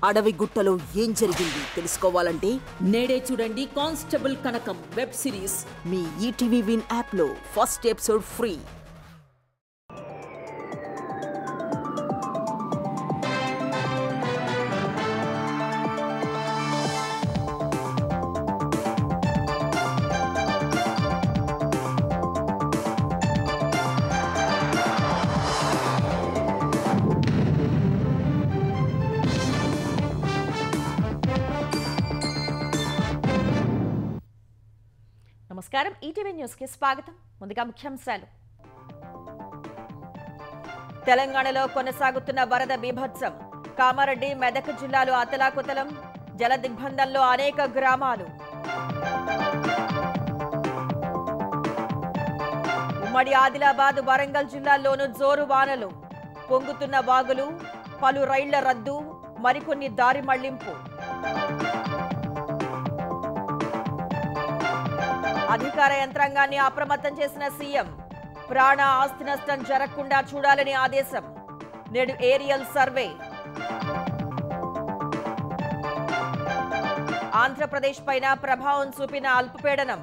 అడవి గుట్టలో ఏం జరిగింది తెలుసుకోవాలంటే నేడే చూడండి కానిస్టేబుల్ కనకం వెబ్ సిరీస్ మీ ఈటీవీ విన్ యాప్లో ఫస్ట్ ఎపిసోడ్ ఫ్రీ. నమస్కారం, ఈటీవీ న్యూస్ కి స్వాగతం. ముందుగా ముఖ్యాంశాలు. తెలంగాణలో కొనసాగుతున్న వరద బీభత్సం. కామారెడ్డి, మెదక్ జిల్లాలు అతలాకుతలం. జల దిగ్బంధంలో అనేక గ్రామాలు. ఉమ్మడి ఆదిలాబాద్, వరంగల్ జిల్లాల్లోనూ జోరు వానలు. పొంగుతున్న వాగులు, పలు రైళ్ల రద్దు, మరికొన్ని దారి మళ్లింపు. అధికార యంత్రాంగాన్ని అప్రమత్తం చేసిన సీఎం. ప్రాణ ఆస్తి నష్టం జరగకుండా చూడాలని ఆదేశం. నేడు ఏరియల్ సర్వే. ఆంధ్రప్రదేశ్ పైన ప్రభావం చూపిన అల్పపీడనం.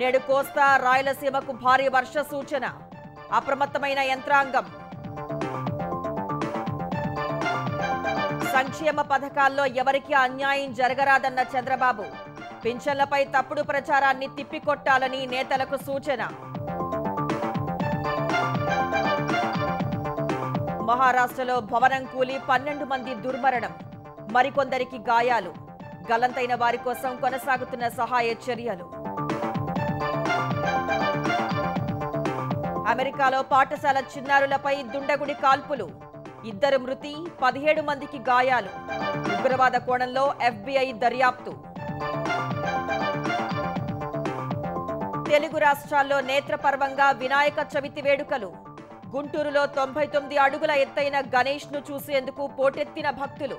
నేడు కోస్తా, రాయలసీమకు భారీ వర్ష సూచన. అప్రమత్తమైన యంత్రాంగం. సంక్షేమ పథకాల్లో ఎవరికీ అన్యాయం జరగరాదన్న చంద్రబాబు. పింఛన్లపై తప్పుడు ప్రచారాన్ని తిప్పికొట్టాలని నేతలకు సూచన. మహారాష్ట్రలో భవనం కూలి 12 మంది దుర్మరణం. మరికొందరికి గాయాలు. గల్లంతైన వారి కోసం కొనసాగుతున్న సహాయ చర్యలు. అమెరికాలో పాఠశాల చిన్నారులపై దుండగుడి కాల్పులు. 2 మృతి, 17 మందికి గాయాలు. ఉగ్రవాద కోణంలో FBI దర్యాప్తు. తెలుగు రాష్ట్రాల్లో నేత్రపర్వంగా వినాయక చవితి వేడుకలు. గుంటూరులో 99 అడుగుల ఎత్తైన గణేష్ ను చూసేందుకు పోటెత్తిన భక్తులు.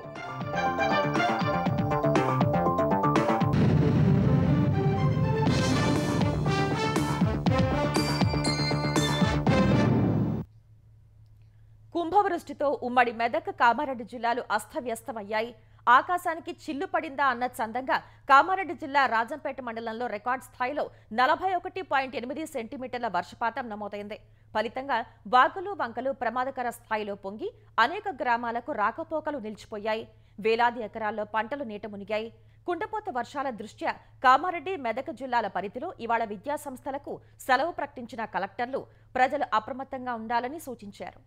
కుంభవృష్టితో ఉమ్మడి మెదక్, కామారెడ్డి జిల్లాలు అస్తవ్యస్తమయ్యాయి. ఆకాశానికి చిల్లు పడిందా అన్న చందంగా కామారెడ్డి జిల్లా రాజంపేట మండలంలో రికార్డు స్థాయిలో 41.8 సెంటీమీటర్ల వర్షపాతం నమోదైంది. ఫలితంగా వాగులు, వంకలు ప్రమాదకర స్థాయిలో పొంగి అనేక గ్రామాలకు రాకపోకలు నిలిచిపోయాయి. వేలాది ఎకరాల్లో పంటలు నీట మునిగాయి. కుండపోత వర్షాల దృష్ట్యా కామారెడ్డి, మెదక్ జిల్లాల పరిధిలో ఇవాళ విద్యాసంస్థలకు సెలవు ప్రకటించిన కలెక్టర్లు ప్రజలు అప్రమత్తంగా ఉండాలని సూచించారు.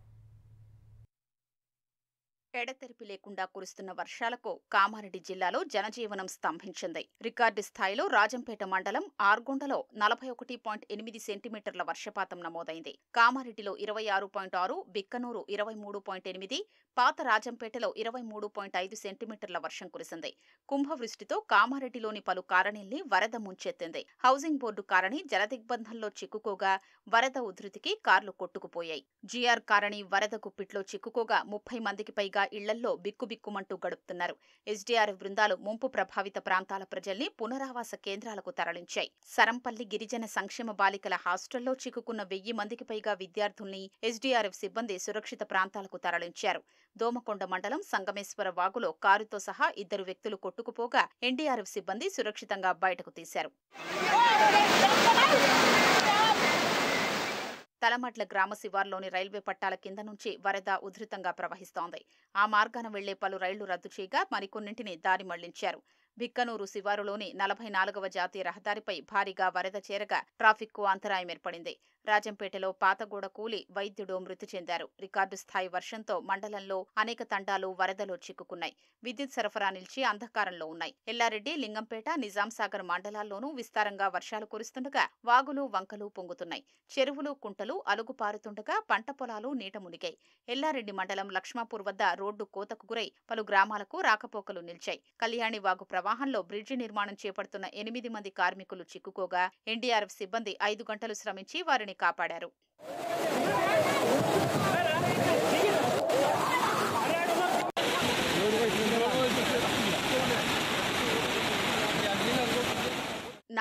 ఎడతెరిపి లేకుండా కురుస్తున్న వర్షాలకు కామారెడ్డి జిల్లాలో జనజీవనం స్తంభించింది. రికార్డు స్థాయిలో రాజంపేట మండలం ఆర్గొండలో 41.8 సెంటీమీటర్ల వర్షపాతం నమోదైంది. కామారెడ్డిలో 26.6, బిక్కనూరు 23.8, పాత రాజంపేటలో 23.5 సెంటీమీటర్ల వర్షం కురిసింది. కుంభవృష్టితో కామారెడ్డిలోని పలు కాలనీల్ని వరద ముంచెత్తింది. హౌసింగ్ బోర్డు కాలనీ జలదిగ్బంధంలో చిక్కుకోగా వరద ఉధృతికి కార్లు కొట్టుకుపోయాయి. జిఆర్ కాలనీ వరద గుప్పిట్లో చిక్కుకోగా 30 మందికి పైగా ఇళ్లల్లో బిక్కుబిక్కుమంటూ గడుపుతున్నారు. ఎస్డీఆర్ఎఫ్ బృందాలు ముంపు ప్రభావిత ప్రాంతాల ప్రజల్ని పునరావాస కేంద్రాలకు తరలించాయి. సరంపల్లి గిరిజన సంక్షేమ బాలికల హాస్టల్లో చిక్కుకున్న 1000 మందికి పైగా విద్యార్థుల్ని ఎస్డీఆర్ఎఫ్ సిబ్బంది సురక్షిత ప్రాంతాలకు తరలించారు. దోమకొండ మండలం సంగమేశ్వర వాగులో కారుతో సహా 2 వ్యక్తులు కొట్టుకుపోగా ఎన్డీఆర్ఎఫ్ సిబ్బంది సురక్షితంగా బయటకు తీశారు. తలమట్ల గ్రామ శివార్లోని రైల్వే పట్టాల కింద నుంచి వరద ఉధృతంగా ప్రవహిస్తోంది. ఆ మార్గాన వెళ్లే పలు రైళ్లు రద్దు చేయగా మరికొన్నింటిని దారి మళ్లించారు. బిక్కనూరు శివారులోని 44వ జాతీయ రహదారిపై భారీగా వరద చేరగా ట్రాఫిక్కు అంతరాయం ఏర్పడింది. రాజంపేటలో పాతగోడ కూలి వైద్యుడు మృతి చెందారు. రికార్డు స్థాయి వర్షంతో మండలంలో అనేక తండాలు వరదలో చిక్కుకున్నాయి. విద్యుత్ సరఫరా నిలిచి అంధకారంలో ఉన్నాయి. ఎల్లారెడ్డి, లింగంపేట, నిజాంసాగర్ మండలాల్లోనూ విస్తారంగా వర్షాలు కురుస్తుండగా వాగులు, వంకలు పొంగుతున్నాయి. చెరువులు, కుంటలు అలుగుపారుతుండగా పంట పొలాలు నీట మునిగాయి. ఎల్లారెడ్డి మండలం లక్ష్మాపూర్ వద్ద రోడ్డు కోతకు గురై పలు గ్రామాలకు రాకపోకలు నిలిచాయి. కళ్యాణి వాగు ప్రవాహంలో బ్రిడ్జి నిర్మాణం చేపడుతున్న 8 మంది కార్మికులు చిక్కుకోగా ఎన్డీఆర్ఎఫ్ సిబ్బంది 5 గంటలు శ్రమించి వారిని కాపాడారు.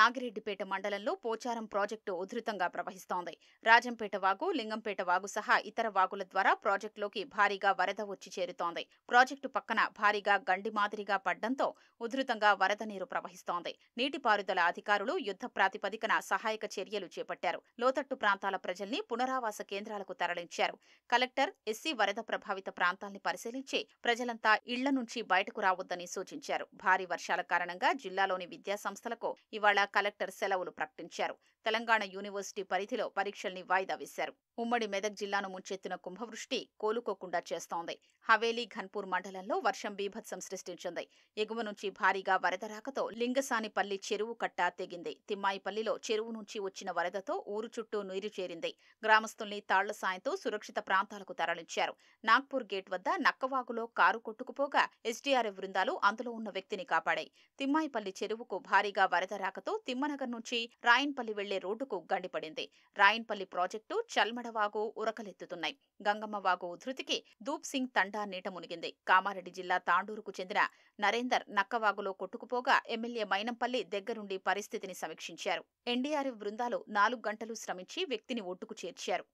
నాగిరెడ్డిపేట మండలంలో పోచారం ప్రాజెక్టు ఉధృతంగా ప్రవహిస్తోంది. రాజంపేట వాగు, లింగంపేట వాగు సహా ఇతర వాగుల ద్వారా ప్రాజెక్టులోకి భారీగా వరద వచ్చి చేరుతోంది. ప్రాజెక్టు పక్కన భారీగా గండి మాదిరిగా పడ్డంతో ఉధృతంగా వరద నీరు ప్రవహిస్తోంది. నీటిపారుదల అధికారులు యుద్ధ ప్రాతిపదికన సహాయక చర్యలు చేపట్టారు. లోతట్టు ప్రాంతాల ప్రజల్ని పునరావాస కేంద్రాలకు తరలించారు. కలెక్టర్ ఎస్సీ వరద ప్రభావిత ప్రాంతాల్ని పరిశీలించి ప్రజలంతా ఇళ్ల నుంచి బయటకు రావద్దని సూచించారు. భారీ వర్షాల కారణంగా జిల్లాలోని విద్యాసంస్థలకు ఇవాళ కలెక్టర్ సెలవులు ప్రకటించారు. తెలంగాణ యూనివర్సిటీ పరిధిలో పరీక్షల్ని వాయిదా వేశారు. ఉమ్మడి మెదక్ జిల్లాను ముంచెత్తిన కుంభవృష్టి కోలుకోకుండా చేస్తోంది. హవేలీ ఘన్పూర్ మండలంలో వర్షం బీభత్సం సృష్టించింది. ఎగువ నుంచి భారీగా వరద రాకతో లింగసానిపల్లి చెరువు కట్ట తెగింది. తిమ్మాయిపల్లిలో చెరువు నుంచి వచ్చిన వరదతో ఊరు చుట్టూ నీరు చేరింది. గ్రామస్తుల్ని తాళ్ల సాయంతో సురక్షిత ప్రాంతాలకు తరలించారు. నాగ్పూర్ గేట్ వద్ద నక్కవాగులో కారు కొట్టుకుపోగా ఎస్డీఆర్ఎఫ్ బృందాలు అందులో ఉన్న వ్యక్తిని కాపాడాయి. తిమ్మాయిపల్లి చెరువుకు భారీగా వరద రాకతో తిమ్మనగర్ నుంచి రాయన్పల్లి వెళ్లే రోడ్డుకు గండిపడింది. రాయన్పల్లి ప్రాజెక్టు చల్మడవాగు ఉరకలెత్తుతున్నాయి. గంగమ్మవాగు ఉధృతికి దూప్ సింగ్ తండా నీట మునిగింది. కామారెడ్డి జిల్లా తాండూరుకు చెందిన నరేందర్ నక్కవాగులో కొట్టుకుపోగా ఎమ్మెల్యే మైనంపల్లి దగ్గరుండి పరిస్థితిని సమీక్షించారు. ఎన్డీఆర్ఎఫ్ బృందాలు 4 గంటలు శ్రమించి వ్యక్తిని ఒడ్డుకు చేర్చారు.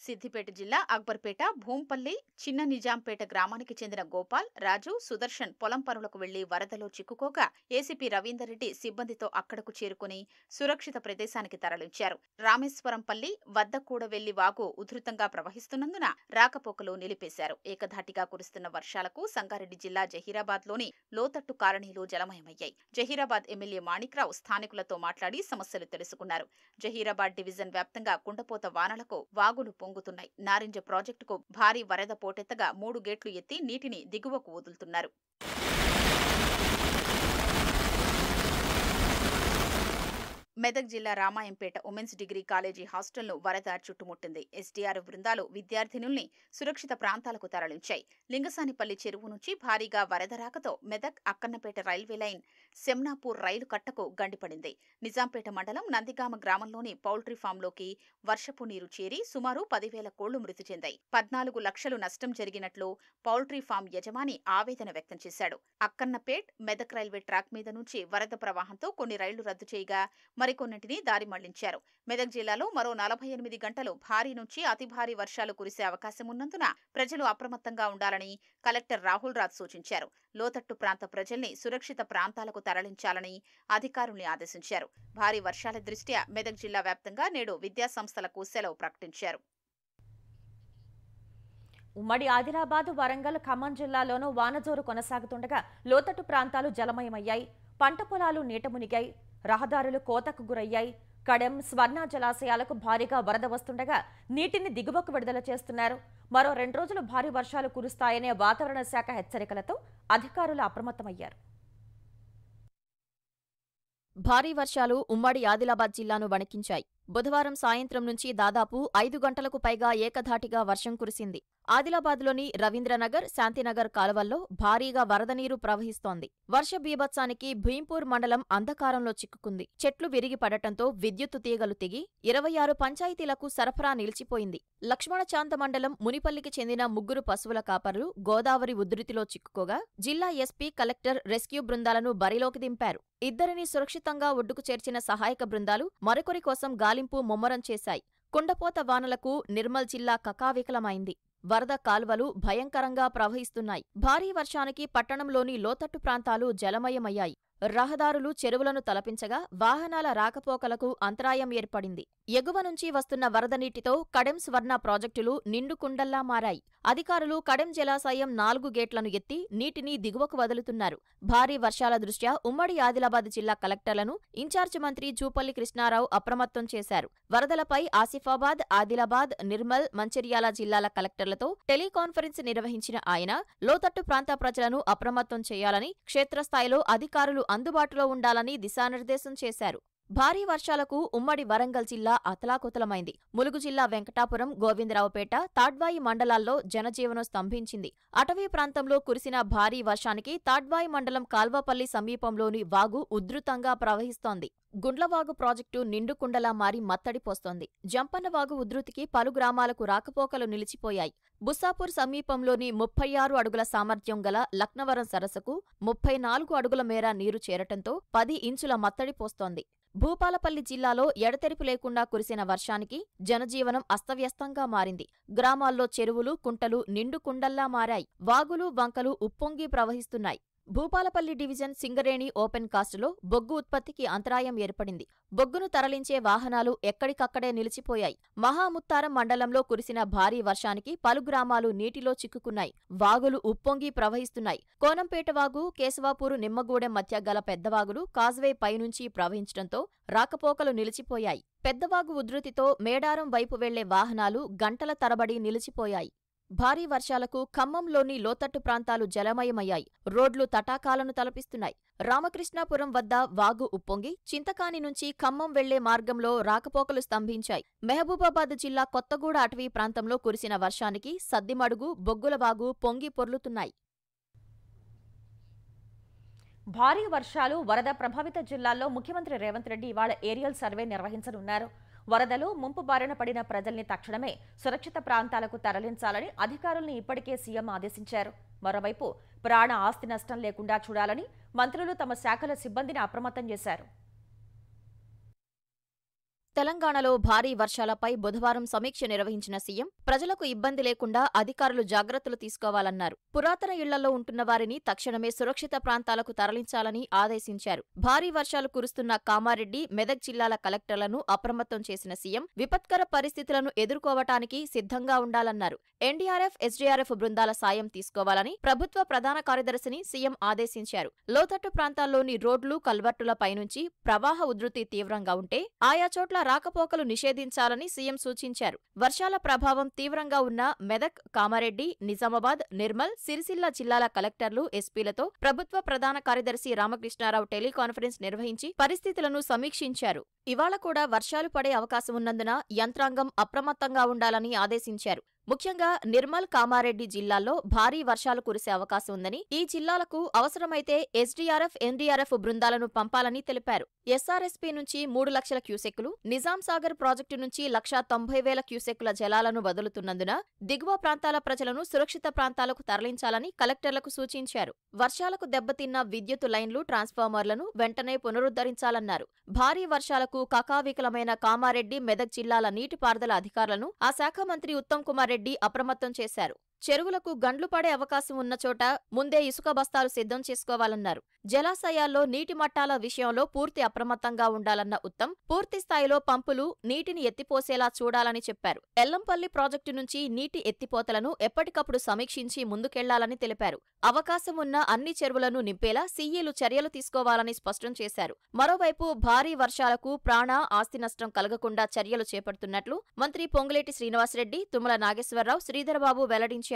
సిద్దిపేట జిల్లా అక్బర్పేట, భూంపల్లి, చిన్న నిజాంపేట గ్రామానికి చెందిన గోపాల్, రాజు, సుదర్శన్ పొలం పనులకు వెళ్లి వరదలో చిక్కుకోగా ఏసీపీ రవీందర్ రెడ్డి సిబ్బందితో అక్కడకు చేరుకుని సురక్షిత ప్రదేశానికి తరలించారు. రామేశ్వరంపల్లి వద్ద కూడా వెళ్లి వాగు ఉధృతంగా ప్రవహిస్తున్నందున రాకపోకలు నిలిపేశారు. ఏకధాటిగా కురుస్తున్న వర్షాలకు సంగారెడ్డి జిల్లా జహీరాబాద్లోని లోతట్టు కాలనీలు జలమయమయ్యాయి. జహీరాబాద్ ఎమ్మెల్యే మాణిక్రావు స్థానికులతో మాట్లాడి సమస్యలు తెలుసుకున్నారు. జహీరాబాద్ డివిజన్ వ్యాప్తంగా కుండపోత వానలకు వాగులు పొంగుతున్నాయి. నారింజ ప్రాజెక్టుకు భారీ వరద పోటెత్తగా 3 గేట్లు ఎత్తి నీటిని దిగువకు వదులుతున్నారు. మెదక్ జిల్లా రామాయంపేట ఉమెన్స్ డిగ్రీ కాలేజీ హాస్టల్ను వరద చుట్టుముట్టింది. ఎస్డీఆర్ఎఫ్ బృందాలు విద్యార్థినుల్ని సురక్షిత ప్రాంతాలకు తరలించాయి. లింగసానిపల్లి చెరువు నుంచి భారీగా వరద రాకతో మెదక్ అక్కన్నపేట రైల్వే లైన్ సెమ్నాపూర్ రైలు కట్టకు గండిపడింది. నిజాంపేట మండలం నందిగామ గ్రామంలోని పౌల్ట్రీ ఫామ్లోకి వర్షపు నీరు చేరి సుమారు 10,000 కోళ్లు మృతి చెందాయి. 14 లక్షలు నష్టం జరిగినట్లు పౌల్ట్రీ ఫామ్ యజమాని ఆవేదన వ్యక్తం చేశాడు. అక్కన్నపేట్ మెదక్ రైల్వే ట్రాక్ మీద నుంచి వరద ప్రవాహంతో కొన్ని రైళ్లు రద్దు చేయగా మరికొన్నింటిని దారి మళ్లించారు. మెదక్ జిల్లాలో మరో 48 గంటలు భారీ నుంచి అతి భారీ వర్షాలు కురిసే అవకాశం ఉన్నందున ప్రజలు అప్రమత్తంగా ఉండాలని కలెక్టర్ రాహుల్ రాజ్ సూచించారు. లోతట్టు ప్రాంత ప్రజల్ని సురక్షిత ప్రాంతాలకు తరలించాలని అధికారుల్ని ఆదేశించారు. భారీ వర్షాల దృష్ట్యా మెదక్ జిల్లా వ్యాప్తంగా నేడు విద్యాసంస్థలకు సెలవు ప్రకటించారు. ఉమ్మడి ఆదిలాబాద్, వరంగల్, ఖమ్మం జిల్లాలోనూ వానజోరు కొనసాగుతుండగా లోతట్టు ప్రాంతాలు జలమయమయ్యాయి. పంట పొలాలు నీట మునిగాయి. రహదారులు కోతకు గురయ్యాయి. కడెం, స్వర్ణ జలాశయాలకు భారీగా వరద వస్తుండగా నీటిని దిగువకు విడుదల చేస్తున్నారు. మరో 2 రోజులు భారీ వర్షాలు కురుస్తాయనే వాతావరణ శాఖ హెచ్చరికలతో అధికారులు అప్రమత్తమయ్యారు. భారీ వర్షాలు ఉమ్మడి ఆదిలాబాద్ జిల్లాను వణికించాయి. బుధవారం సాయంత్రం నుంచి దాదాపు 5 గంటలకు పైగా ఏకధాటిగా వర్షం కురిసింది. ఆదిలాబాద్లోని రవీంద్రనగర్, శాంతినగర్ కాలువల్లో భారీగా వరద నీరు ప్రవహిస్తోంది. వర్ష బీభత్సానికి భీంపూర్ మండలం అంధకారంలో చిక్కుకుంది. చెట్లు విరిగి పడటంతో విద్యుత్తు తీగలు తెగి 26 పంచాయతీలకు సరఫరా నిలిచిపోయింది. లక్ష్మణచాంత మండలం మునిపల్లికి చెందిన 3 పశువుల కాపర్లు గోదావరి ఉధృతిలో చిక్కుకోగా జిల్లా ఎస్పీ, కలెక్టర్ రెస్క్యూ బృందాలను బరిలోకి దింపారు. ఇద్దరిని సురక్షితంగా ఒడ్డుకు చేర్చిన సహాయక బృందాలు మరొకరి కోసం గాలింపు ముమ్మరం చేశాయి. కుండపోత వానలకు నిర్మల్ జిల్లా కకావికలమైంది. వరద కాల్వలు భయంకరంగా ప్రవహిస్తున్నాయి. భారీ వర్షానికి పట్టణంలోని లోతట్టు ప్రాంతాలు జలమయమయ్యాయి. రహదారులు, చెరువులను తలపించగా వాహనాల రాకపోకలకు అంతరాయం ఏర్పడింది. ఎగువ నుంచి వస్తున్న వరద నీటితో కడెం, స్వర్ణ ప్రాజెక్టులు నిండు కుండల్లా మారాయి. అధికారులు కడెం జలాశయం 4 గేట్లను ఎత్తి నీటిని దిగువకు వదులుతున్నారు. భారీ వర్షాల దృష్ట్యా ఉమ్మడి ఆదిలాబాద్ జిల్లా కలెక్టర్లను ఇన్ఛార్జి మంత్రి జూపల్లి కృష్ణారావు అప్రమత్తం చేశారు. వరదలపై ఆసిఫాబాద్, ఆదిలాబాద్, నిర్మల్, మంచిర్యాల జిల్లాల కలెక్టర్లతో టెలికాన్ఫరెన్స్ నిర్వహించిన ఆయన లోతట్టు ప్రాంత ప్రజలను అప్రమత్తం చేయాలని, క్షేత్రస్థాయిలో అధికారులు అందుబాటులో ఉండాలని దిశానిర్దేశం చేశారు. భారీ వర్షాలకు ఉమ్మడి వరంగల్ జిల్లా అతలాకుతలమైంది. ములుగు జిల్లా వెంకటాపురం, గోవిందరావుపేట, తాడ్వాయి మండలాల్లో జనజీవనం స్తంభించింది. అటవీ ప్రాంతంలో కురిసిన భారీ వర్షానికి తాడ్వాయి మండలం కాల్వపల్లి సమీపంలోని వాగు ఉధృతంగా ప్రవహిస్తోంది. గుండ్లవాగు ప్రాజెక్టు నిండుకుండలా మారి మత్తడి పోస్తోంది. జంపన్నవాగు ఉధృతికి పలు గ్రామాలకు రాకపోకలు నిలిచిపోయాయి. బుస్సాపూర్ సమీపంలోని 36 అడుగుల సామర్థ్యం గల లక్నవరం సరస్సుకు 34 అడుగుల మేర నీరు చేరటంతో 10 ఇంచుల మత్తడి పోస్తోంది. భూపాలపల్లి జిల్లాలో ఎడతెరిపి లేకుండా కురిసిన వర్షానికి జనజీవనం అస్తవ్యస్తంగా మారింది. గ్రామాల్లో చెరువులు, కుంటలు నిండుకుండల్లా మారాయి. వాగులు, వంకలు ఉప్పొంగి ప్రవహిస్తున్నాయి. భూపాలపల్లి డివిజన్ సింగరేణి ఓపెన్ కాస్టులో బొగ్గు ఉత్పత్తికి అంతరాయం ఏర్పడింది. బొగ్గును తరలించే వాహనాలు ఎక్కడికక్కడే నిలిచిపోయాయి. మహాముత్తారం మండలంలో కురిసిన భారీ వర్షానికి పలు గ్రామాలు నీటిలో చిక్కుకున్నాయి. వాగులు ఉప్పొంగి ప్రవహిస్తున్నాయి. కోనంపేట వాగు, కేశవాపూరు, నిమ్మగూడెం మధ్య గల పెద్దవాగులు కాజ్వే పైనుంచి ప్రవహించడంతో రాకపోకలు నిలిచిపోయాయి. పెద్దవాగు ఉధృతితో మేడారం వైపు వెళ్లే వాహనాలు గంటల తరబడి నిలిచిపోయాయి. భారీ వర్షాలకు ఖమ్మంలోని లోతట్టు ప్రాంతాలు జలమయమయ్యాయి. రోడ్లు తటాకాలను తలపిస్తున్నాయి. రామకృష్ణాపురం వద్ద వాగు ఉప్పొంగి చింతకాని నుంచి ఖమ్మం వెళ్లే మార్గంలో రాకపోకలు స్తంభించాయి. మహబూబాబాద్ జిల్లా కొత్తగూడ అటవీ ప్రాంతంలో కురిసిన వర్షానికి సద్దిమడుగు, బొగ్గులవాగు పొంగి పొర్లుతున్నాయి. భారీ వర్షాలు, వరద ప్రభావిత జిల్లాల్లో ముఖ్యమంత్రి రేవంత్ రెడ్డి ఇవాళ ఏరియల్ సర్వే నిర్వహించనున్నారు. వరదలు ముంపు బారిన పడిన ప్రజల్ని తక్షణమే సురక్షిత ప్రాంతాలకు తరలించాలని అధికారుల్ని ఇప్పటికే సీఎం ఆదేశించారు. మరోవైపు ప్రాణ ఆస్తి నష్టం లేకుండా చూడాలని మంత్రులు తమ శాఖల సిబ్బందిని అప్రమత్తం చేశారు. తెలంగాణలో భారీ వర్షాలపై బుధవారం సమీక్ష నిర్వహించిన సీఎం ప్రజలకు ఇబ్బంది లేకుండా అధికారులు జాగ్రత్తలు తీసుకోవాలన్నారు. పురాతన ఇళ్లలో ఉంటున్న వారిని తక్షణమే సురక్షిత ప్రాంతాలకు తరలించాలని ఆదేశించారు. భారీ వర్షాలు కురుస్తున్న కామారెడ్డి, మెదక్ జిల్లాల కలెక్టర్లను అప్రమత్తం చేసిన సీఎం విపత్కర పరిస్థితులను ఎదుర్కోవటానికి సిద్ధంగా ఉండాలన్నారు. ఎన్డీఆర్ఎఫ్, ఎస్డీఆర్ఎఫ్ బృందాల సాయం తీసుకోవాలని ప్రభుత్వ ప్రధాన కార్యదర్శిని సీఎం ఆదేశించారు. లోతట్టు ప్రాంతాల్లోని రోడ్లు, కల్వర్టుల పైనుంచి ప్రవాహ ఉధృతి తీవ్రంగా ఉంటే ఆయా చోట్ల రాకపోకలు నిషేధించాలని సీఎం సూచించారు. వర్షాల ప్రభావం తీవ్రంగా ఉన్న మెదక్, కామారెడ్డి, నిజామాబాద్, నిర్మల్, సిరిసిల్ల జిల్లాల కలెక్టర్లు, ఎస్పీలతో ప్రభుత్వ ప్రధాన కార్యదర్శి రామకృష్ణారావు టెలికాన్ఫరెన్స్ నిర్వహించి పరిస్థితులను సమీక్షించారు. ఇవాళ కూడా వర్షాలు పడే అవకాశం ఉన్నందున యంత్రాంగం అప్రమత్తంగా ఉండాలని ఆదేశించారు. ముఖ్యంగా నిర్మల్, కామారెడ్డి జిల్లాల్లో భారీ వర్షాలు కురిసే అవకాశం ఉందని, ఈ జిల్లాలకు అవసరమైతే ఎస్డీఆర్ఎఫ్, ఎన్డీఆర్ఎఫ్ బృందాలను పంపాలని తెలిపారు. ఎస్ఆర్ఎస్పీ నుంచి 3 లక్షల క్యూసెక్కులు, నిజాం సాగర్ ప్రాజెక్టు నుంచి 1,90,000 క్యూసెక్కుల జలాలను వదులుతున్నందున దిగువ ప్రాంతాల ప్రజలను సురక్షిత ప్రాంతాలకు తరలించాలని కలెక్టర్లకు సూచించారు. వర్షాలకు దెబ్బతిన్న విద్యుత్ లైన్లు, ట్రాన్స్ఫార్మర్లను వెంటనే పునరుద్ధరించాలన్నారు. భారీ వర్షాలకు కకావికలమైన కామారెడ్డి, మెదక్ జిల్లాల నీటిపారుదల అధికారులను ఆ శాఖ మంత్రి ఉత్తమ్ కుమార్ రెడ్డి అప్రమత్తం చేశారు. చెరువులకు గండ్లు పడే అవకాశం ఉన్న చోట ముందే ఇసుక బస్తాలు సిద్ధం చేసుకోవాలన్నారు. జలాశయాల్లో నీటి మట్టాల విషయంలో పూర్తి అప్రమత్తంగా ఉండాలన్న ఉత్తమ్ పూర్తి స్థాయిలో పంపులు నీటిని ఎత్తిపోసేలా చూడాలని చెప్పారు. ఎల్లంపల్లి ప్రాజెక్టు నుంచి నీటి ఎత్తిపోతలను ఎప్పటికప్పుడు సమీక్షించి ముందుకెళ్లాలని తెలిపారు. అవకాశం ఉన్న అన్ని చెరువులను నింపేలా సీఈలు చర్యలు తీసుకోవాలని స్పష్టం చేశారు. మరోవైపు భారీ వర్షాలకు ప్రాణ, ఆస్తి నష్టం కలగకుండా చర్యలు చేపడుతున్నట్లు మంత్రి పొంగులేటి శ్రీనివాసరెడ్డి, తుమ్మల నాగేశ్వరరావు, శ్రీధరబాబు వెల్లడించారు.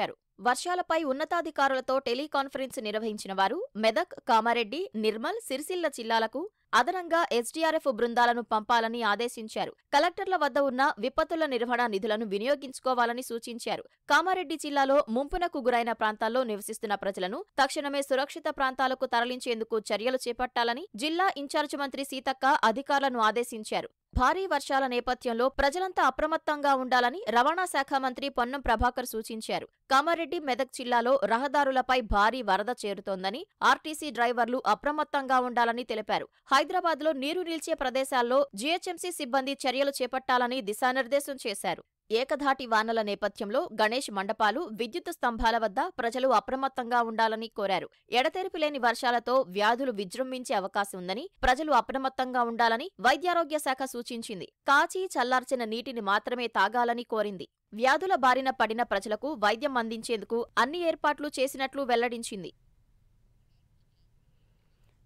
వర్షాలపై ఉన్నతాధికారులతో టెలికాన్ఫరెన్స్ నిర్వహించిన వారు మెదక్, కామారెడ్డి, నిర్మల్, సిరిసిల్ల జిల్లాలకు అదనంగా ఎస్డీఆర్ఎఫ్ బృందాలను పంపాలని ఆదేశించారు. కలెక్టర్ల వద్ద ఉన్న విపత్తుల నిర్వహణ నిధులను వినియోగించుకోవాలని సూచించారు. కామారెడ్డి జిల్లాలో ముంపునకు గురైన ప్రాంతాల్లో నివసిస్తున్న ప్రజలను తక్షణమే సురక్షిత ప్రాంతాలకు తరలించేందుకు చర్యలు చేపట్టాలని జిల్లా ఇన్ఛార్జి మంత్రి సీతక్క అధికారులను ఆదేశించారు. భారీ వర్షాల నేపథ్యంలో ప్రజలంతా అప్రమత్తంగా ఉండాలని రవాణా శాఖ మంత్రి పొన్నం ప్రభాకర్ సూచించారు. కామారెడ్డి, మెదక్ జిల్లాలో రహదారులపై భారీ వరద చేరుతోందని, ఆర్టీసీ డ్రైవర్లు అప్రమత్తంగా ఉండాలని తెలిపారు. హైదరాబాద్లో నీరు నిలిచే ప్రదేశాల్లో జీహెచ్ఎంసీ సిబ్బంది చర్యలు చేపట్టాలని దిశానిర్దేశం చేశారు. ఏకధాటి వానల నేపథ్యంలో గణేష్ మండపాలు, విద్యుత్ స్తంభాల వద్ద ప్రజలు అప్రమత్తంగా ఉండాలని కోరారు. ఎడతెరిపిలేని వర్షాలతో వ్యాధులు విజృంభించే అవకాశం ఉందని, ప్రజలు అప్రమత్తంగా ఉండాలని వైద్యారోగ్య శాఖ సూచించింది. కాచి చల్లార్చిన నీటిని మాత్రమే తాగాలని కోరింది. వ్యాధుల బారిన పడిన ప్రజలకు వైద్యం అందించేందుకు అన్ని ఏర్పాట్లు చేసినట్లు వెల్లడించింది.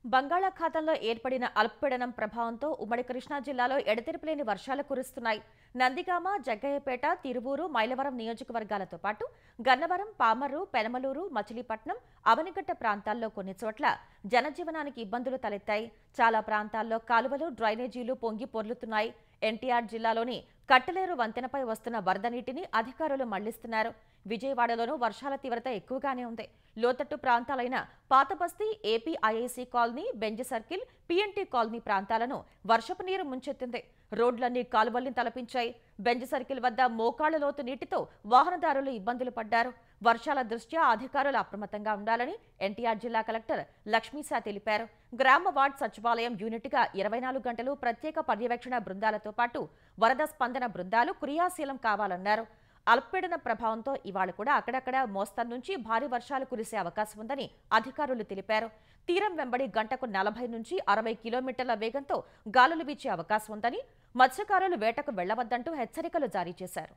బంగాళాఖాతంలో ఏర్పడిన అల్పపీడనం ప్రభావంతో ఉమ్మడి కృష్ణా జిల్లాలో ఎడతెరిపిలేని వర్షాలు కురుస్తున్నాయి. నందిగామ, జగ్గయ్యపేట, తిరువూరు, మైలవరం నియోజకవర్గాలతో పాటు గన్నవరం, పామర్రు, పెనమలూరు, మచిలీపట్నం, అవనిగడ్డ ప్రాంతాల్లో కొన్ని చోట్ల జనజీవనానికి ఇబ్బందులు తలెత్తాయి. చాలా ప్రాంతాల్లో కాలువలు, డ్రైనేజీలు పొంగి పొర్లుతున్నాయి. ఎన్టీఆర్ జిల్లాలోని కట్టలేరు వంతెనపై వస్తున్న వరద నీటిని అధికారులు మళ్లిస్తున్నారు. విజయవాడలోనూ వర్షాల తీవ్రత ఎక్కువగానే ఉంది. లోతట్టు ప్రాంతాలైన Pathabasti, APIIC colony, Benz circle, PNT colony ప్రాంతాలను వర్షపు నీరు ముంచెత్తింది. రోడ్లన్నీ కాలువల్ని తలపించాయి. బెంజ్ సర్కిల్ వద్ద మోకాళ్ల లోతు నీటితో వాహనదారులు ఇబ్బందులు పడ్డారు. వర్షాల దృష్ట్యా అధికారులు అప్రమత్తంగా ఉండాలని ఎన్టీఆర్ జిల్లా కలెక్టర్ లక్ష్మీశా తెలిపారు. గ్రామ వార్డ్ సచివాలయం యూనిట్గా 24 గంటలు ప్రత్యేక పర్యవేక్షణ బృందాలతో పాటు వరద స్పందన బృందాలు క్రియాశీలం కావాలన్నారు. అల్పపీడన ప్రభావంతో ఇవాళ కూడా అక్కడక్కడ మోస్తరు నుంచి భారీ వర్షాలు కురిసే అవకాశం ఉందని అధికారులు తెలిపారు. తీరం వెంబడి గంటకు 40 నుంచి 60 కిలోమీటర్ల వేగంతో గాలులు వీచే అవకాశం ఉందని, మత్స్యకారులు వేటకు వెళ్లవద్దంటూ హెచ్చరికలు జారీ చేశారు.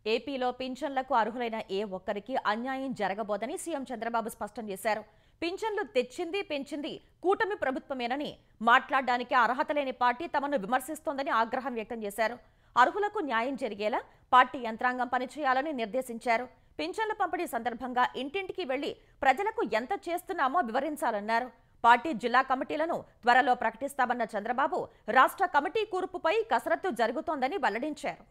ఏపీలో పింఛన్లకు అర్హులైన ఏ ఒక్కరికి అన్యాయం జరగబోదని సీఎం చంద్రబాబు స్పష్టం చేశారు. పింఛన్లు తెచ్చింది, పెంచింది కూటమి ప్రభుత్వమేనని, మాట్లాడడానికి అర్హత లేని పార్టీ తమను విమర్శిస్తోందని ఆగ్రహం వ్యక్తం చేశారు. అర్హులకు న్యాయం జరిగేలా పార్టీ యంత్రాంగం పనిచేయాలని నిర్దేశించారు. పింఛన్ల పంపిణీ సందర్భంగా ఇంటింటికి వెళ్లి ప్రజలకు ఎంత చేస్తున్నామో వివరించాలన్నారు. పార్టీ జిల్లా కమిటీలను త్వరలో ప్రకటిస్తామన్న చంద్రబాబు రాష్ట్ర కమిటీ కూర్పుపై కసరత్తు జరుగుతోందని వెల్లడించారు.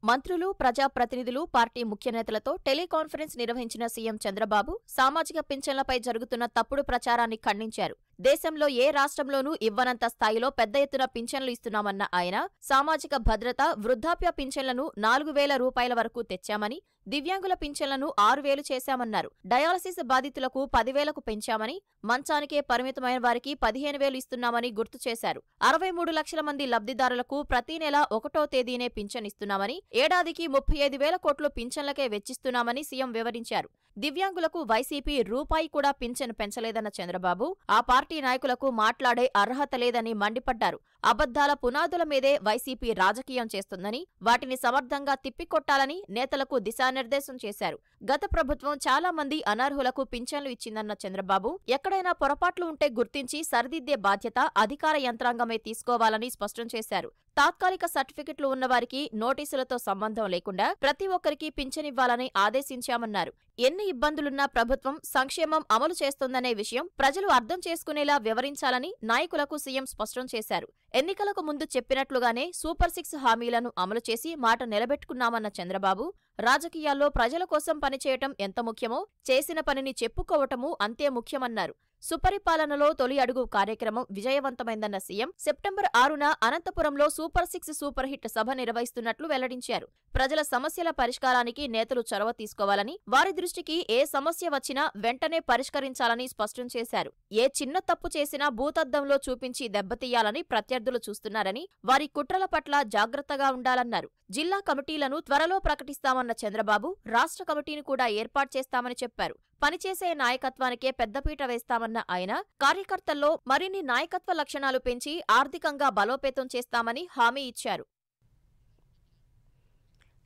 మంత్రులు, ప్రజాప్రతినిధులు, పార్టీ ముఖ్య నేతలతో టెలికాన్ఫరెన్స్ నిర్వహించిన సీఎం చంద్రబాబు సామాజిక పింఛన్లపై జరుగుతున్న తప్పుడు ప్రచారాన్ని ఖండించారు. దేశంలో ఏ రాష్ట్రంలోనూ ఇవ్వనంత స్థాయిలో పెద్ద ఎత్తున పింఛన్లు ఇస్తున్నామన్న ఆయన, సామాజిక భద్రత, వృద్ధాప్య పింఛన్లను 4,000 రూపాయల వరకు తెచ్చామని, దివ్యాంగుల పింఛన్లను 6,000 చేశామన్నారు. డయాలసిస్ బాధితులకు 10,000కు పెంచామని, మంచానికే పరిమితమైన వారికి 15,000 ఇస్తున్నామని గుర్తు చేశారు. 63 లక్షల మంది లబ్ధిదారులకు ప్రతి నెల 1వ తేదీనే పింఛన్ ఇస్తున్నామని, ఏడాదికి 35,000 కోట్లు పింఛన్లకే వెచ్చిస్తున్నామని సీఎం వివరించారు. దివ్యాంగులకు వైసీపీ రూపాయి కూడా పింఛన్ పెంచలేదన్న చంద్రబాబు, ఆ పార్టీ నాయకులకు మాట్లాడే అర్హత లేదని మండిపడ్డారు. అబద్దాల పునాదుల మీదే వైసీపీ రాజకీయం చేస్తుందని, వాటిని సమర్థంగా తిప్పికొట్టాలని నేతలకు దిశానిర్దేశం చేశారు. గత ప్రభుత్వం చాలా మంది అనర్హులకు పింఛన్లు ఇచ్చిందన్న చంద్రబాబు, ఎక్కడైనా పొరపాట్లు ఉంటే గుర్తించి సరిదిద్దే బాధ్యత అధికార యంత్రాంగమే తీసుకోవాలని స్పష్టం చేశారు. తాత్కాలిక సర్టిఫికెట్లు ఉన్నవారికి నోటీసులతో సంబంధం లేకుండా ప్రతి ఒక్కరికి పింఛనివ్వాలని ఆదేశించామన్నారు. ఎన్ని ఇబ్బందులున్నా ప్రభుత్వం సంక్షేమం అమలు చేస్తోందనే విషయం ప్రజలు అర్థం చేసుకునేలా వివరించాలని నాయకులకు సీఎం స్పష్టం చేశారు. ఎన్నికలకు ముందు చెప్పినట్లుగానే సూపర్ 6 హామీలను అమలు చేసి మాట నిలబెట్టుకున్నామన్న చంద్రబాబు, రాజకీయాల్లో ప్రజల కోసం పనిచేయటం ఎంత ముఖ్యమో చేసిన పనిని చెప్పుకోవటమూ అంతే ముఖ్యమన్నారు. సుపరిపాలనలో తొలి అడుగు కార్యక్రమం విజయవంతమైందన్న సీఎం సెప్టెంబర్ 6న అనంతపురంలో సూపర్ 6 సూపర్ హిట్ సభ నిర్వహిస్తున్నట్లు వెల్లడించారు. ప్రజల సమస్యల పరిష్కారానికి నేతలు చొరవ తీసుకోవాలని, వారి దృష్టికి ఏ సమస్య వచ్చినా వెంటనే పరిష్కరించాలని స్పష్టం చేశారు. ఏ చిన్న తప్పు చేసినా భూతద్దంలో చూపించి దెబ్బతీయాలని ప్రత్యర్థులు చూస్తున్నారని, వారి కుట్రల పట్ల జాగ్రత్తగా ఉండాలన్నారు. జిల్లా కమిటీలను త్వరలో ప్రకటిస్తామన్న చంద్రబాబు, రాష్ట్ర కమిటీని కూడా ఏర్పాటు చేస్తామని చెప్పారు. పనిచేసే నాయకత్వానికే పెద్దపీట వేస్తామన్న ఆయన, కార్యకర్తల్లో మరిన్ని నాయకత్వ లక్షణాలు పెంచి ఆర్థికంగా బలోపేతం చేస్తామని హామీ ఇచ్చారు.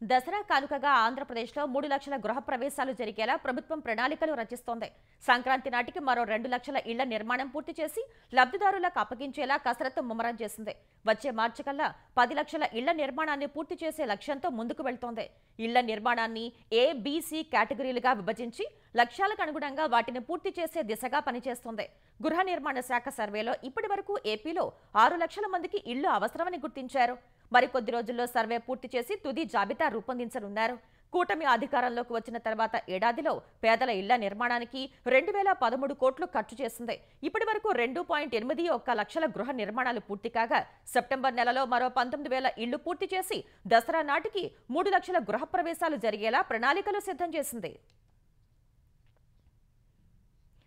దసరా కానుకగా ఆంధ్రప్రదేశ్లో 3 లక్షల గృహప్రవేశాలు జరిగేలా ప్రభుత్వం ప్రణాళికలు రచిస్తోంది. సంక్రాంతి నాటికి మరో 2 లక్షల ఇళ్ల నిర్మాణం పూర్తి చేసి లబ్ధిదారులకు అప్పగించేలా కసరత్తు ముమ్మరం చేసింది. వచ్చే మార్చి కల్లా 10 లక్షల ఇళ్ల నిర్మాణాన్ని పూర్తి చేసే లక్ష్యంతో ముందుకు వెళ్తోంది. ఇళ్ల నిర్మాణాన్ని A, B, C కేటగిరీలుగా విభజించి లక్ష్యాలకు అనుగుణంగా వాటిని పూర్తి చేసే దిశగా పనిచేస్తోంది. గృహ నిర్మాణ శాఖ సర్వేలో ఇప్పటి వరకు ఏపీలో 6 లక్షల మందికి ఇళ్లు అవసరమని గుర్తించారు. మరికొద్ది రోజుల్లో సర్వే పూర్తి చేసి తుది జాబితా రూపొందించనున్నారు. కూటమి అధికారంలోకి వచ్చిన తర్వాత ఏడాదిలో పేదల ఇళ్ల నిర్మాణానికి 2,013 కోట్లు ఖర్చు చేసింది. ఇప్పటి వరకు 2.81 లక్షల గృహ నిర్మాణాలు పూర్తి కాగా, సెప్టెంబర్ నెలలో మరో 19,000 ఇళ్లు పూర్తి చేసి దసరా నాటికి 3 లక్షల గృహప్రవేశాలు జరిగేలా ప్రణాళికలు సిద్ధం చేసింది.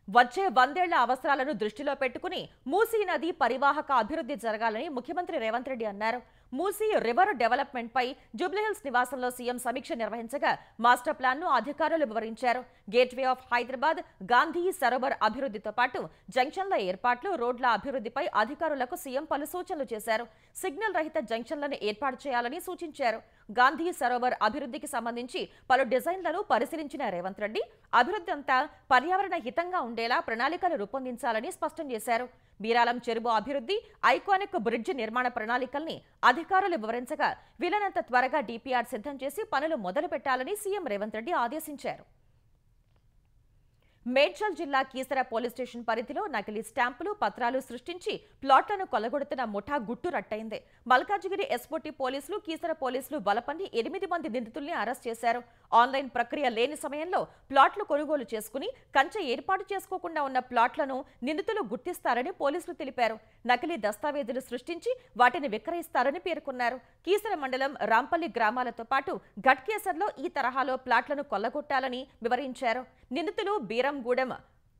వచ్చే 100 ఏళ్ల అవసరాలను దృష్టిలో పెట్టుకుని మూసీ నది పరివాహక అభివృద్ధి జరగాలని ముఖ్యమంత్రి రేవంత్ రెడ్డి అన్నారు. మూసీ రివర్ డెవలప్మెంట్ పై జూబ్లీహిల్స్ నివాసంలో సీఎం సమీక్ష నిర్వహించగా మాస్టర్ ప్లాన్ ను అధికారులు వివరించారు. గేట్వే ఆఫ్ హైదరాబాద్, గాంధీ సరోవర్ అభివృద్ధితో పాటు జంక్షన్ల ఏర్పాట్లు, రోడ్ల అభివృద్ధిపై అధికారులకు సీఎం పలు సూచనలు చేశారు. సిగ్నల్ రహిత జంక్షన్లను ఏర్పాటు చేయాలని సూచించారు. గాంధీ సరోవర్ అభివృద్ధికి సంబంధించి పలు డిజైన్లను పరిశీలించిన రేవంత్ రెడ్డి అభివృద్ధి అంతా పర్యావరణ హితంగా ఉండేలా ప్రణాళికలు రూపొందించాలని స్పష్టం చేశారు. బీరాలం చెరువు అభివృద్ధి, ఐకానిక్ బ్రిడ్జ్ నిర్మాణ ప్రణాళికల్ని అధికారులు వివరించగా వీలైనంత త్వరగా డీపీఆర్ సిద్ధం చేసి పనులు మొదలు పెట్టాలని సీఎం రేవంత్ రెడ్డి ఆదేశించారు. మేడ్చల్ జిల్లా కీసర పోలీస్ స్టేషన్ పరిధిలో నకిలీ స్టాంపులు, పత్రాలు సృష్టించి ప్లాట్లను కొల్లగొడుతున్న ముఠా గుట్టు రట్టయింది. మల్కాజిగిరి ఎస్ఓటీ పోలీసులు, కీసర పోలీసులు బలపన్ని 8 మంది నిందితుల్ని అరెస్ట్ చేశారు. ఆన్లైన్ ప్రక్రియ లేని సమయంలో ప్లాట్లు కొనుగోలు చేసుకుని కంచె ఏర్పాటు చేసుకోకుండా ఉన్న ప్లాట్లను నిందితులు గుర్తిస్తారని పోలీసులు తెలిపారు. నకిలీ దస్తావేజులు సృష్టించి వాటిని విక్రయిస్తారని పేర్కొన్నారు. కీసర మండలం రాంపల్లి గ్రామాలతో పాటు ఘట్కేసర్లో ఈ తరహాలో ప్లాట్లను కొల్లగొట్టాలని వివరించారు. నిందితులు బీరంగూడెం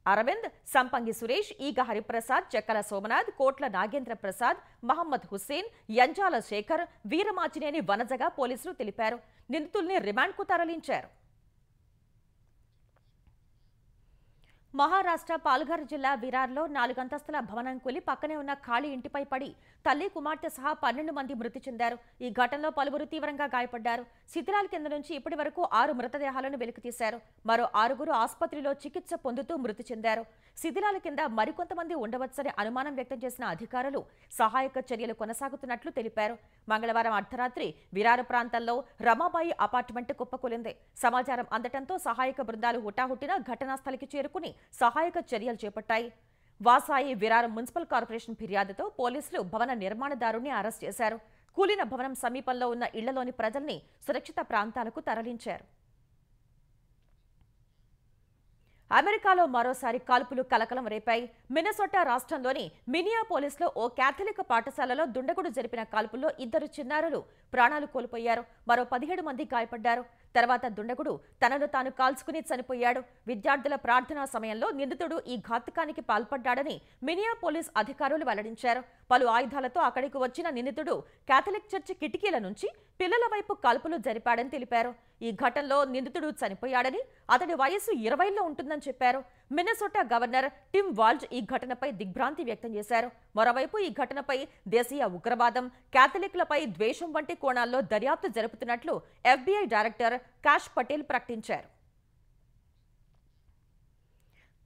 అరవింద్, సంపంగి సురేష్, ఈగ హరిప్రసాద్, చెక్కల సోమనాథ్, కోట్ల నాగేంద్ర ప్రసాద్, మహమ్మద్ హుస్సేన్, యంజాల శేఖర్, వీరమాచినేని వనజగా పోలీసులు తెలిపారు. నిందితుల్ని రిమాండ్కు తరలించారు. మహారాష్ట్ర పాల్ఘర్ జిల్లా విరార్లో 4 అంతస్తుల భవనం కూలి పక్కనే ఉన్న ఖాళీ ఇంటిపై పడి తల్లి, కుమార్తె సహా 12 మంది మృతి చెందారు. ఈ ఘటనలో పలువురు తీవ్రంగా గాయపడ్డారు. శిథిలాల కింద నుంచి ఇప్పటి వరకు 6 మృతదేహాలను వెలికితీశారు. మరో 6గురు ఆసుపత్రిలో చికిత్స పొందుతూ మృతి చెందారు. శిథిలాల కింద మరికొంతమంది ఉండవచ్చని అనుమానం వ్యక్తం చేసిన అధికారులు సహాయక చర్యలు కొనసాగుతున్నట్లు తెలిపారు. మంగళవారం అర్ధరాత్రి విరారు ప్రాంతంలో రమాబాయి అపార్ట్మెంట్ కుప్పకూలింది. సమాచారం అందటంతో సహాయక బృందాలు హుటాహుటిన ఘటనా స్థలికి చేరుకుని సహాయక చర్యలు చేపట్టాయి. వాసాయి విరారం మున్సిపల్ కార్పొరేషన్ ఫిర్యాదుతో పోలీసులు భవన నిర్మాణదారుని అరెస్ట్ చేశారు. కూలిన భవనం సమీపంలో ఉన్న ఇళ్లలోని ప్రజల్ని సురక్షిత ప్రాంతాలకు తరలించారు. అమెరికాలో మరోసారి కాల్పులు కలకలం రేపాయి. మినసోటా రాష్ట్రంలోని మినియాపోలిస్లో ఓ కేథలిక్ పాఠశాలలో దుండగుడు జరిపిన కాల్పుల్లో 2 చిన్నారులు ప్రాణాలు కోల్పోయారు. మరో 17 మంది గాయపడ్డారు. తర్వాత దుండగుడు తనను తాను కాల్చుకుని చనిపోయాడు. విద్యార్థుల ప్రార్థనా సమయంలో నిందితుడు ఈ ఘాతుకానికి పాల్పడ్డాడని మినియాపోలిస్ అధికారులు వెల్లడించారు. పలు ఆయుధాలతో అక్కడికి వచ్చిన నిందితుడు కేథలిక్ చర్చి కిటికీల నుంచి పిల్లల వైపు కాల్పులు జరిపాడని తెలిపారు. ఈ ఘటనలో నిందితుడు చనిపోయాడని, అతడి వయస్సు 20లో ఉంటుందని చెప్పారు. మినసోటా గవర్నర్ టిమ్ వాల్జ్ ఈ ఘటనపై దిగ్భ్రాంతి వ్యక్తం చేశారు. మరోవైపు ఈ ఘటనపై దేశీయ ఉగ్రవాదం, కేథలిక్లపై ద్వేషం వంటి కోణాల్లో దర్యాప్తు జరుపుతున్నట్లు FBI డైరెక్టర్ కాష్ పటేల్ ప్రకటించారు.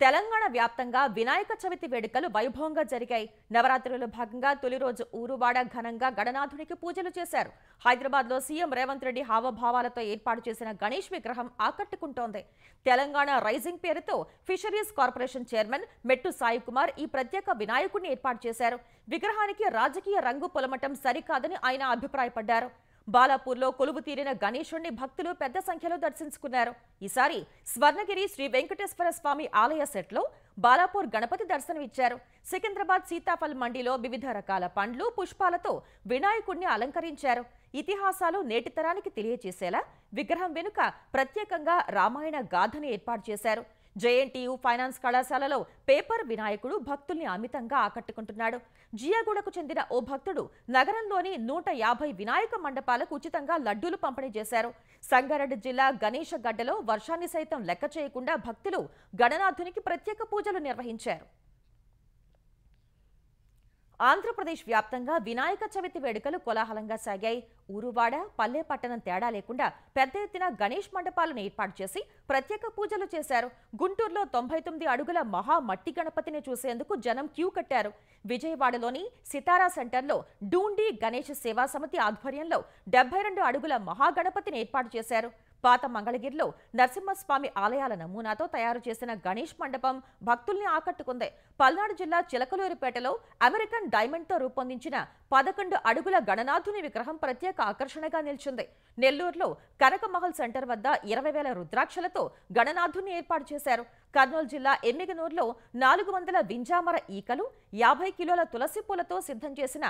తెలంగాణ వ్యాప్తంగా వినాయక చవితి వేడుకలు వైభవంగా జరిగాయి. నవరాత్రుల్లో భాగంగా తొలి రోజు ఊరువాడ ఘనంగా గణనాథునికి పూజలు చేశారు. హైదరాబాద్లో సీఎం రేవంత్ రెడ్డి హావభావాలతో ఏర్పాటు చేసిన గణేష్ విగ్రహం ఆకట్టుకుంటోంది. తెలంగాణ రైజింగ్ పేరుతో ఫిషరీస్ కార్పొరేషన్ చైర్మన్ మెట్టు సాయి కుమార్ ఈ ప్రత్యేక వినాయకుడిని ఏర్పాటు చేశారు. విగ్రహానికి రాజకీయ రంగు పొలమటం సరికాదని ఆయన అభిప్రాయపడ్డారు. బాలాపూర్లో కొలువు తీరిన గణేశుణ్ణి భక్తులు పెద్ద సంఖ్యలో దర్శించుకున్నారు. ఈసారి స్వర్ణగిరి శ్రీ వెంకటేశ్వర స్వామి ఆలయ సెట్లో బాలాపూర్ గణపతి దర్శనమిచ్చారు. సికింద్రాబాద్ సీతాఫల్ మండిలో వివిధ రకాల పండ్లు, పుష్పాలతో వినాయకుడిని అలంకరించారు. ఇతిహాసాలు నేటి తరానికి తెలియజేసేలా విగ్రహం వెనుక ప్రత్యేకంగా రామాయణ గాథని ఏర్పాటు చేశారు. JNTU ఫైనాన్స్ కళాశాలలో పేపర్ వినాయకుడు భక్తుల్ని అమితంగా ఆకట్టుకుంటున్నాడు. జియాగూడకు చెందిన ఓ భక్తుడు నగరంలోని 150 వినాయక మండపాలకు ఉచితంగా లడ్డూలు పంపిణీ చేశారు. సంగారెడ్డి జిల్లా గణేష గడ్డలో వర్షాన్ని సైతం లెక్క చేయకుండా భక్తులు గణనాథునికి ప్రత్యేక పూజలు నిర్వహించారు. ఆంధ్రప్రదేశ్ వ్యాప్తంగా వినాయక చవితి వేడుకలు కోలాహలంగా సాగాయి. ఊరువాడ, పల్లె పట్టణం తేడా లేకుండా పెద్ద ఎత్తున గణేష్ మండపాలను ఏర్పాటు చేసి ప్రత్యేక పూజలు చేశారు. గుంటూరులో 99 అడుగుల మహా మట్టి గణపతిని చూసేందుకు జనం క్యూ కట్టారు. విజయవాడలోని సితారా సెంటర్లో డూండి గణేష్ సేవా సమితి ఆధ్వర్యంలో 72 అడుగుల మహాగణపతిని ఏర్పాటు చేశారు. పాత మంగళగిరిలో నరసింహస్వామి ఆలయాల నమూనాతో తయారు చేసిన గణేష్ మండపం భక్తుల్ని ఆకట్టుకుంది. పల్నాడు జిల్లా చిలకలూరిపేటలో అమెరికన్ డైమండ్తో రూపొందించిన 11 అడుగుల గణనాథుని విగ్రహం ప్రత్యేక ఆకర్షణగా నిలిచింది. నెల్లూరులో కనకమహల్ సెంటర్ వద్ద 20,000 రుద్రాక్షలతో గణనాథుని ఏర్పాటు చేశారు. కర్నూలు జిల్లా ఎమ్మిగనూరులో 400 వింజామర ఈకలు, 50 కిలోల తులసి పూలతో సిద్ధం చేసిన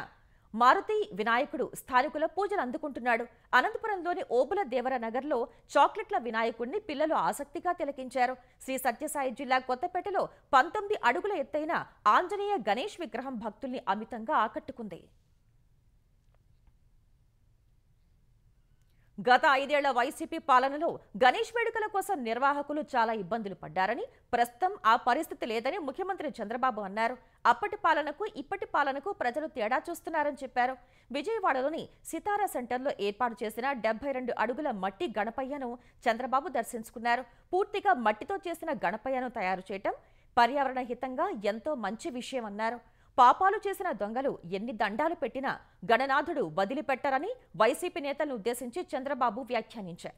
మారుతి వినాయకుడు స్థానికుల పూజలు అందుకుంటున్నాడు. అనంతపురంలోని ఓబుల దేవర నగర్లో చాక్లెట్ల వినాయకుడిని పిల్లలు ఆసక్తిగా తిలకించారు. శ్రీ సత్యసాయి జిల్లా కొత్తపేటలో 19 అడుగుల ఎత్తైన ఆంజనేయ గణేష్ విగ్రహం భక్తుల్ని అమితంగా ఆకట్టుకుంది. గత 5 ఏళ్ల వైసీపీ పాలనలో గణేష్ వేడుకల కోసం నిర్వాహకులు చాలా ఇబ్బందులు పడ్డారని, ప్రస్తుతం ఆ పరిస్థితి లేదని ముఖ్యమంత్రి చంద్రబాబు అన్నారు. అప్పటి పాలనకు ఇప్పటి పాలనకు ప్రజలు తేడా చూస్తున్నారని చెప్పారు. విజయవాడలోని సితారా సెంటర్లో ఏర్పాటు చేసిన 72 అడుగుల మట్టి గణపయ్యను చంద్రబాబు దర్శించుకున్నారు. పూర్తిగా మట్టితో చేసిన గణపయ్యను తయారు చేయటం పర్యావరణ హితంగా ఎంతో మంచి విషయమన్నారు. పాపాలు చేసిన దొంగలు ఎన్ని దండాలు పెట్టినా గణనాథుడు వదిలిపెట్టరని వైసీపీ నేతలను ఉద్దేశించి చంద్రబాబు వ్యాఖ్యానించారు.